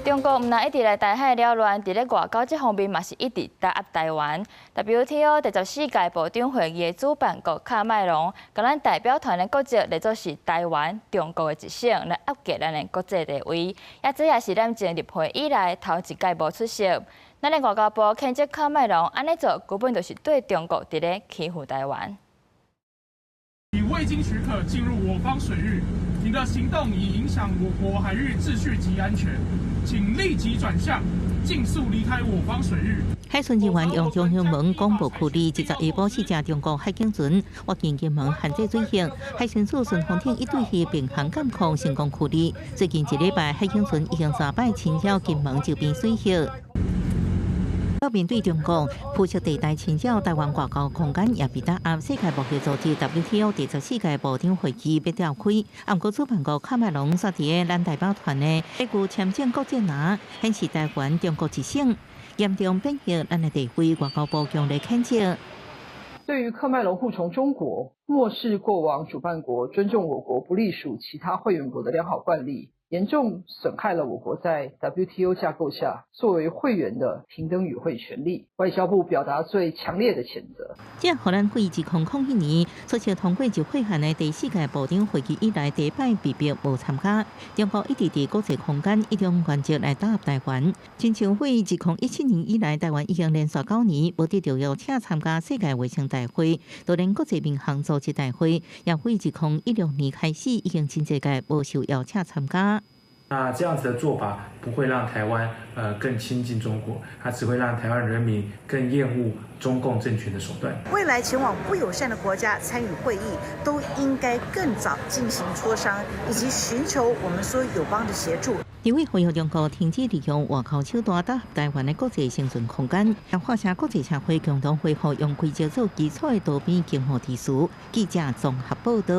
中國唔但一直來台海擾亂，在咧外交這方面嘛是一直打壓台灣。WTO 第14屆部長會議的主辦國卡麥隆，甲咱代表團的國籍列作是台灣、中國的一省，來壓低咱的國際地位。這也是咱成立會以來頭一屆無出席。咱的外交部譴責卡麥隆安尼做，根本就是對中國在咧欺負台灣。你未經許可進入我方水域，你的行動已影響我國海域秩序及安全，請立即轉向，盡速離開我方水域。海巡人員用中興門廣播驅離10下晡4隻中國海警船，越境金門限制水域，海巡署順風艇一隊去並航監控成功驅離。最近一禮拜，海警船已經3擺侵擾金門周邊水域。面對中國鋪設地帶侵擾台灣外交空間，也被打壓。世界貿易組織 WTO 第14屆部長會議要召開，不過主辦國卡麥隆煞佇咱代表團的一句簽證國籍拿，顯示台灣中國一省，嚴重貶抑咱的地位。外交部強烈譴責。對於喀麥隆護從中國，漠視過往主辦國尊重我國不隸屬其他會員國的良好慣例，嚴重損害了我國在 WTO 架構下作為會員的平等與會權利。外交部表達最強烈的譴責。這荷蘭會自2001年出席通過集會函的第4屆部長會議以來第一擺被迫無參加。中國一直在國際空間以種原則來打壓台灣。親像會自2017年以來，台灣已經連續9年無得到邀請參加世界衛生大會，就連國際民航組織大會，也會自2016年開始已經真濟屆無受邀請參加。那這樣子的做法不會讓台灣更親近中國，它只會讓台灣人民更厭惡中共政權的手段。未來前往不友善的國家參與會議，都應該更早進行磋商，以及尋求我們所有友邦的協助。因為呼籲中國停止利用外交手段打壓台灣的國際生存空間，也喚醒國際社會共同恢復用規則做基礎的多邊經貿秩序。記者綜合報道。